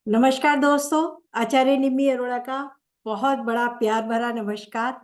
नमस्कार दोस्तों। आचार्य निम्मी अरोड़ा का बहुत बड़ा प्यार भरा नमस्कार।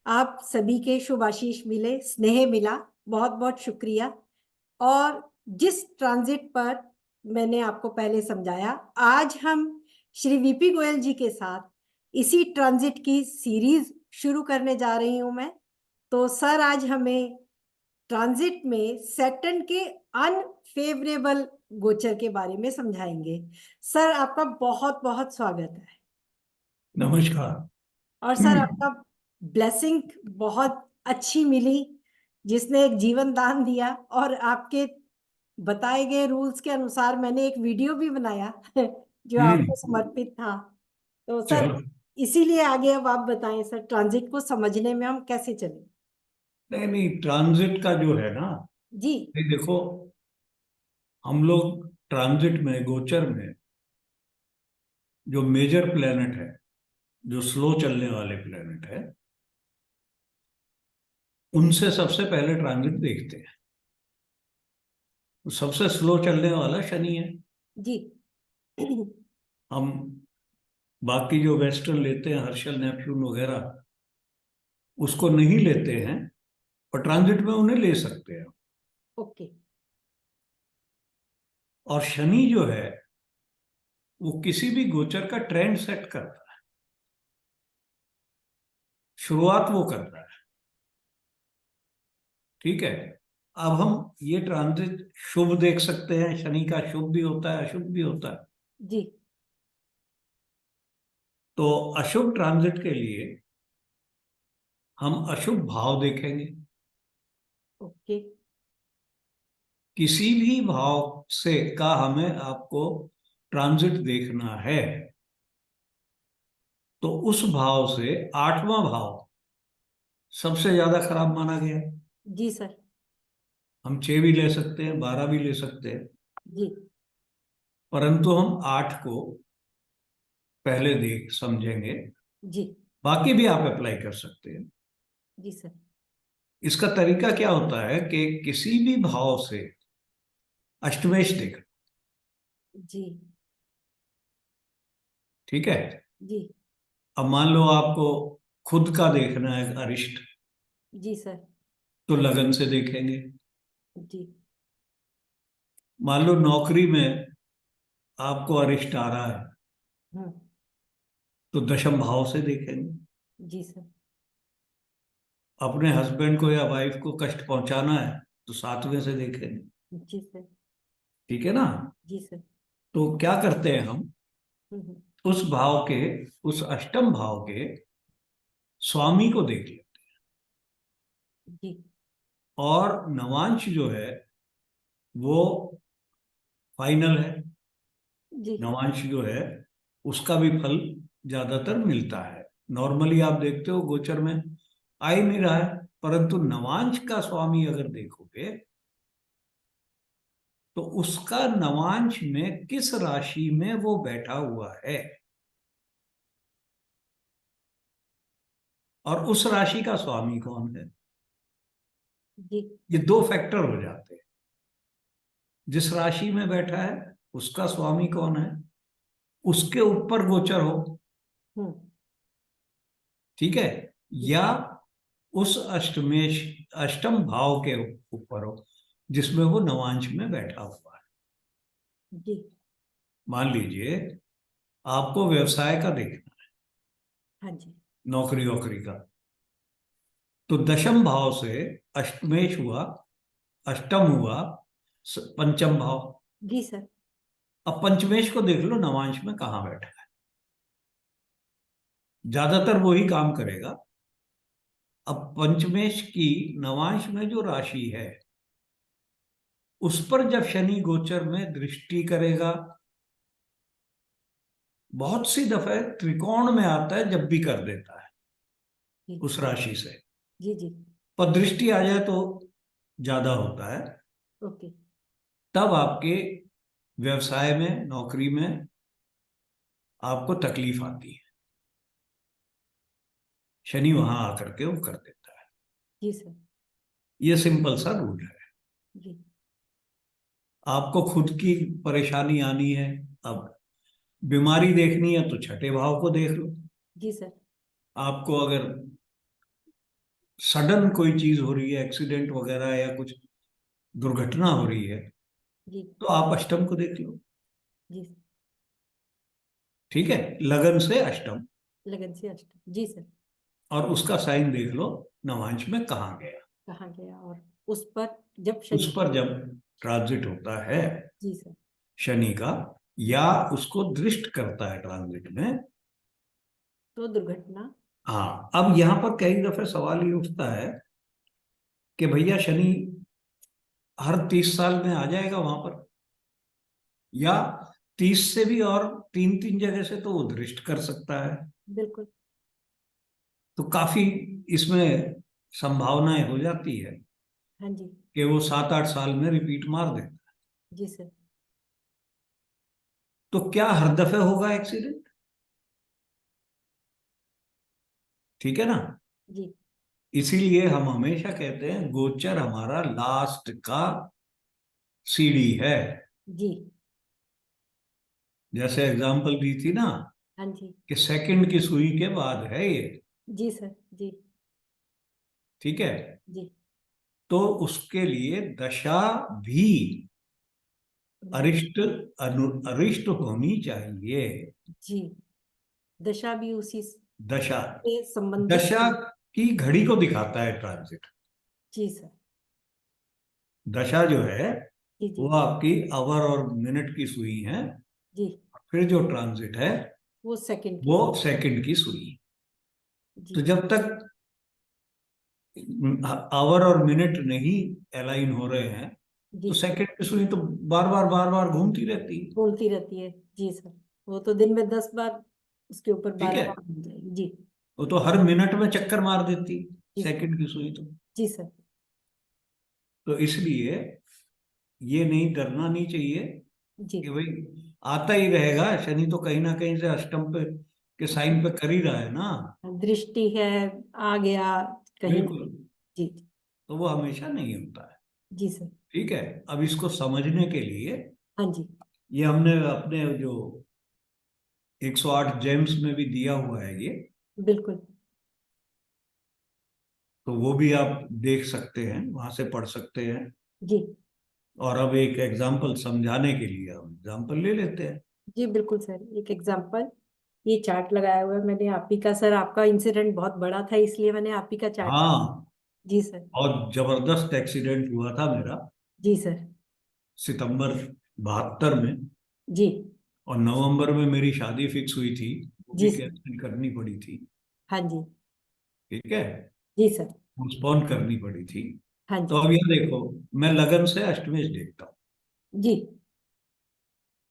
आप सभी के शुभ आशीष मिले, स्नेह मिला, बहुत बहुत शुक्रिया। और जिस ट्रांजिट पर मैंने आपको पहले समझाया, आज हम श्री वीपी गोयल जी के साथ इसी ट्रांजिट की सीरीज शुरू करने जा रही हूं मैं। तो सर आज हमें ट्रांजिट में सैटर्न के अनफेवरेबल गोचर के बारे में समझाएंगे। सर आपका बहुत बहुत स्वागत है। नमस्कार। और सर आपका ब्लेसिंग बहुत अच्छी मिली, जिसने एक जीवन दान दिया। और आपके बताए गए रूल्स के अनुसार मैंने एक वीडियो भी बनाया जो आपको समर्पित था। तो सर चलो। इसीलिए आगे अब आप बताएं सर, ट्रांजिट को समझने में हम कैसे चलें। नहीं नहीं, ट्रांजिट का जो है ना, जी ये देखो, हम लोग ट्रांजिट में, गोचर में जो मेजर प्लेनेट है, जो स्लो चलने वाले प्लेनेट है, उनसे सबसे पहले ट्रांजिट देखते हैं। तो सबसे स्लो चलने वाला शनि है। जी हम बाकी जो वेस्टर्न लेते हैं, हर्षल नेपच्यून वगैरह, उसको नहीं लेते हैं, और ट्रांजिट में उन्हें ले सकते हैं। ओके। और शनि जो है, वो किसी भी गोचर का ट्रेंड सेट करता है। शुरुआत वो करता है। ठीक है। अब हम ये ट्रांजिट शुभ देख सकते हैं। शनि का शुभ भी होता है, अशुभ भी होता है। जी तो अशुभ ट्रांजिट के लिए हम अशुभ भाव देखेंगे। ओके। किसी भी भाव से का हमें आपको ट्रांजिट देखना है, तो उस भाव से आठवां भाव सबसे ज्यादा खराब माना गया है। जी सर। हम 6 भी ले सकते हैं, 12 भी ले सकते हैं, जी परंतु हम 8 को पहले देख समझेंगे। जी बाकी भी आप अप्लाई कर सकते हैं। जी सर। इसका तरीका क्या होता है कि किसी भी भाव से अष्टमेश देखना। जी ठीक है। जी अब मान लो आपको खुद का देखना है अरिष्ट, जी सर। तो लगन से देखेंगे। जी मान लो नौकरी में आपको अरिष्ट आ रहा है, हम्म। तो दशम भाव से देखेंगे। जी सर। अपने हस्बैंड को या वाइफ को कष्ट पहुंचाना है, तो सातवें से देखेंगे। जी सर। ठीक है ना। जी सर। तो क्या करते हैं हम, हम्म। उस भाव के, उस अष्टम भाव के स्वामी को देख लेते जी हैं। और नवांश जो है वो फाइनल है। जी नवांश जो है उसका भी फल ज्यादातर मिलता है। नॉर्मली आप देखते हो गोचर में आ ही नहीं रहा है, परंतु नवांश का स्वामी अगर देखोगे, तो उसका नवांश में किस राशि में वो बैठा हुआ है, और उस राशि का स्वामी कौन है, जी ये दो फैक्टर हो जाते हैं। जिस राशि में बैठा है उसका स्वामी कौन है, उसके ऊपर गोचर हो। हम्म। ठीक है। जी या उस अष्टमेश, अष्टम भाव के ऊपर हो जिसमें वो नवांश में बैठा हुआ है। जी। मान लीजिए आपको व्यवसाय का देखना है, हाँ जी। नौकरी वोकरी का, तो दशम भाव से अष्टमेश हुआ, अष्टम हुआ, पंचम भाव। जी सर। अब पंचमेश को देख लो नवांश में कहाँ बैठा है, ज्यादातर वो ही काम करेगा। अब पंचमेश की नवांश में जो राशि है, उस पर जब शनि गोचर में दृष्टि करेगा, बहुत सी दफे त्रिकोण में आता है, जब भी कर देता है जी उस राशि से, जी जी। पर दृष्टि आ जाए तो ज्यादा होता है। ओके। तब आपके व्यवसाय में, नौकरी में आपको तकलीफ आती है। शनि वहां आकर के वो कर देता है। जी सर। ये सिंपल सा रूल है। जी आपको खुद की परेशानी आनी है, अब बीमारी देखनी है तो छठे भाव को देख लो। जी सर। आपको अगर सडन कोई चीज हो रही है, एक्सीडेंट वगैरह या कुछ दुर्घटना हो रही है, जी। तो आप अष्टम को देख लो। जी। ठीक है, लगन से अष्टम, लगन से अष्टम। जी सर। और उसका साइन देख लो नवांश में कहाँ गया। कहाँ गया, और उस पर जब उस शनि। पर जब ट्रांजिट होता है जी सर। शनि का, या उसको दृष्ट करता है ट्रांजिट में, तो दुर्घटना। हाँ। अब यहाँ पर कई दफे सवाल ये उठता है कि भैया शनि हर 30 साल में आ जाएगा वहां पर, या 30 से भी और 3-3 जगह से तो वो दृष्ट कर सकता है। बिल्कुल। तो काफी इसमें संभावनाएं हो जाती है हाँ जी। कि वो 7-8 साल में रिपीट मार दे। जी सर। तो क्या हर दफे होगा एक्सीडेंट? ठीक है ना। जी। इसीलिए हम हमेशा कहते हैं गोचर हमारा लास्ट का सीढ़ी है। जी। जैसे एग्जाम्पल दी थी ना, हाँ जी। कि सेकंड की सुई के बाद है ये। जी सर। जी। ठीक है, जी। तो उसके लिए दशा भी अरिष्ट अरिष्ट होनी चाहिए। जी। दशा भी उसी दशा, से संबंधित। दशा की घड़ी को दिखाता है ट्रांजिट। जी सर। दशा जो है जी। जी। वो आपकी आवर और मिनट की सुई है। जी। फिर जो ट्रांजिट है वो सेकंड की। वो सेकंड की सुई। तो जी। जब तक आवर और मिनट नहीं अलाइन हो रहे हैं, जी। तो सेकंड की सुई तो बार बार घूमती रहती है। बोलती रहती है। जी सर। वो तो दिन में 10 बार, उसके ऊपर ठीक 12 है, बार हो जाएगी। जी। वो तो हर मिनट में चक्कर मार देती जी सर। सेकंड की सुई तो। जी सर। तो इसलिए ये नहीं, डरना नहीं चाहिए जी। कि भाई आता ही रहेगा शनि, तो कहीं ना कहीं से अष्टम पे के साइन पे कर ही रहा है ना। दृष्टि है, आ गया कहीं ना बिल्कुल, कहीं। जी। तो वो हमेशा नहीं होता है। जी सर। ठीक है, अब इसको समझने के लिए हाँ जी। ये हमने अपने जो 108 जेम्स में भी दिया हुआ है ये, बिल्कुल। तो वो भी आप देख सकते हैं, वहां से पढ़ सकते हैं। जी। और अब एक एग्जाम्पल समझाने के लिए हम एग्जाम्पल ले लेते हैं। जी बिल्कुल सर, एक एग्जांपल। ये चार्ट लगाया हुआ है मैंने आप ही का सर, आपका इंसिडेंट बहुत बड़ा था इसलिए मैंने आप ही का चार्ट। हाँ, जी सर। बहुत जबरदस्त एक्सीडेंट हुआ था मेरा जी सर। सितंबर 72 में। जी। और नवंबर में मेरी शादी फिक्स हुई थी, वो भी जी सर। कैंसिल करनी पड़ी थी। हाँ जी। ठीक है, जी सर। पोस्टपोन करनी पड़ी थी। हाँ तो जी। अब ये देखो, मैं लगन से अष्टमेश देखता हूँ। जी।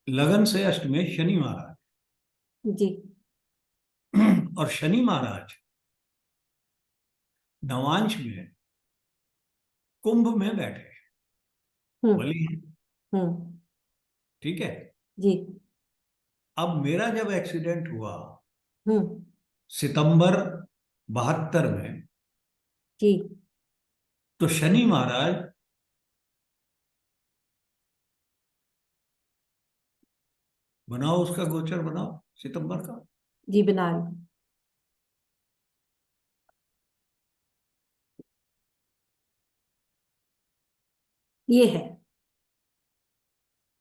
लगन से अष्टमेश शनि महाराज, जी। और शनि महाराज नवांश में कुंभ में बैठे हम्म। बलि। हम्म। ठीक है, जी। अब मेरा जब एक्सीडेंट हुआ हम्म। सितंबर 72 में, जी। तो शनि महाराज बनाओ, उसका गोचर बनाओ सितंबर का। जी बना ली। ये है।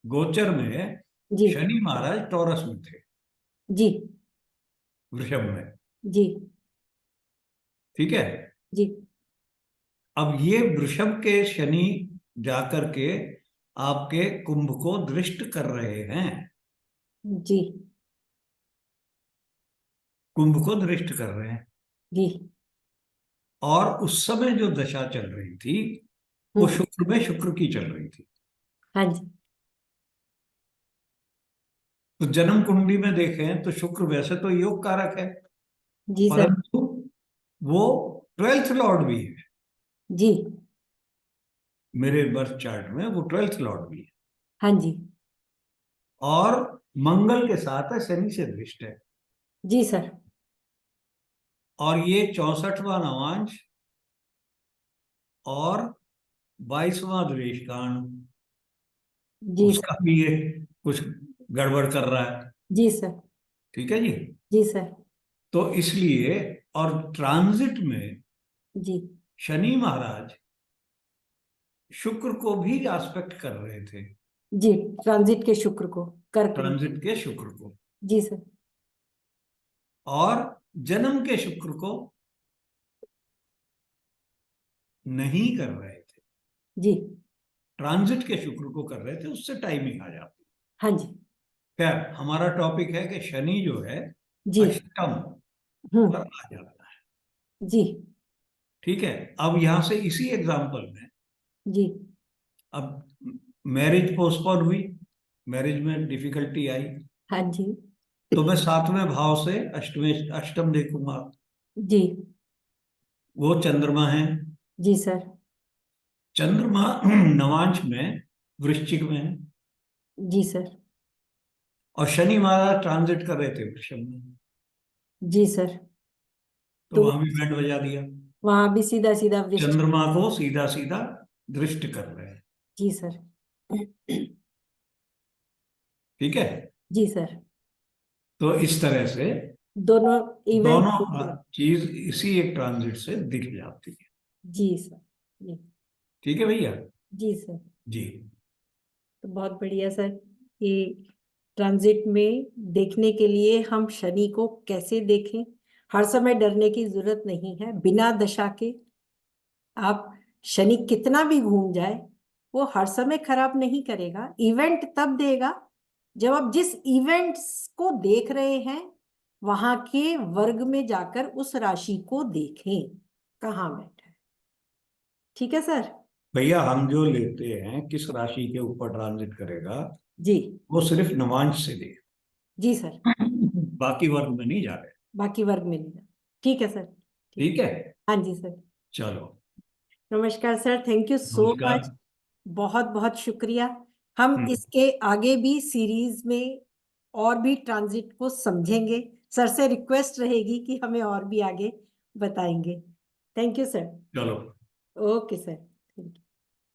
गोचर में जी। शनि महाराज टॉरस में थे, जी। वृषभ में। जी। ठीक है, जी। अब ये वृषभ के शनि जाकर के आपके कुंभ को दृष्ट कर रहे हैं। जी। कुंभ को दृष्ट कर रहे हैं, जी। और उस समय जो दशा चल रही थी वो हम्म। शुक्र में शुक्र की चल रही थी। हाँ जी। तो जन्म कुंडली में देखें तो शुक्र वैसे तो योग कारक है, जी सर। परंतु वो 12th लॉर्ड भी है। जी। मेरे बर्थ चार्ट में वो 12th लॉर्ड भी है, हाँ जी। और मंगल के साथ है, शनि से दृष्ट है। जी सर। और ये 64वां नवांश और 22वां द्वेष कांड, जी सर। उसका भी ये कुछ गड़बड़ कर रहा है। जी सर। ठीक है जी। जी सर। तो इसलिए, और ट्रांजिट में जी। शनि महाराज शुक्र को भी एस्पेक्ट कर रहे थे, जी, ट्रांजिट के शुक्र को, कर्क में। ट्रांजिट के शुक्र को, जी सर। और जन्म के शुक्र को नहीं कर रहे थे, जी। ट्रांजिट के शुक्र को कर रहे थे, उससे टाइमिंग आ जाती। हाँ जी। खैर, हमारा टॉपिक है कि शनि जो है जी। अष्टम पर हम्म। आ जाता है। जी। ठीक है। अब यहां से इसी एग्जाम्पल में, जी। अब मैरिज पोस्टपोन हुई, मैरिज में डिफिकल्टी आई, हाँ जी। तो मैं सातवें भाव से अष्टम देखूंगा। जी। वो चंद्रमा है। जी सर। चंद्रमा नवांश में वृश्चिक में है, जी सर। और शनि महाराज ट्रांजिट कर रहे थे वृषभ में, जी सर। तो तो वहां भी बैंड बजा दिया। वहां भी सीधा सीधा वृश्चिक। चंद्रमा को सीधा सीधा दृष्ट कर रहे हैं। जी सर। ठीक है। जी सर। तो इस तरह से दोनों इवेंट। दोनों चीज इसी एक ट्रांजिट से दिख जाती है। जी सर। जी। ठीक है भैया। जी सर। जी। तो बहुत बढ़िया सर, कि ट्रांजिट में देखने के लिए हम शनि को कैसे देखें। हर समय डरने की जरूरत नहीं है, बिना दशा के आप, शनि कितना भी घूम जाए वो हर समय खराब नहीं करेगा। इवेंट तब देगा जब आप जिस इवेंट्स को देख रहे हैं वहां के वर्ग में जाकर उस राशि को देखें कहाँ बैठा है। ठीक है सर। भैया, हम जो लेते हैं किस राशि के ऊपर ट्रांजिट करेगा, जी। वो सिर्फ नवांश से दे, जी सर। बाकी वर्ग में नहीं जा रहे। बाकी वर्ग में नहीं जाना। ठीक है सर। ठीक। ठीक है। हाँ जी सर। चलो। नमस्कार सर, थैंक यू सो नमस्कार। मच। बहुत बहुत शुक्रिया। हम हम्म। इसके आगे भी सीरीज में और भी ट्रांजिट को समझेंगे। सर से रिक्वेस्ट रहेगी कि हमें और भी आगे बताएंगे। Thank you sir. चलो। Okay sir.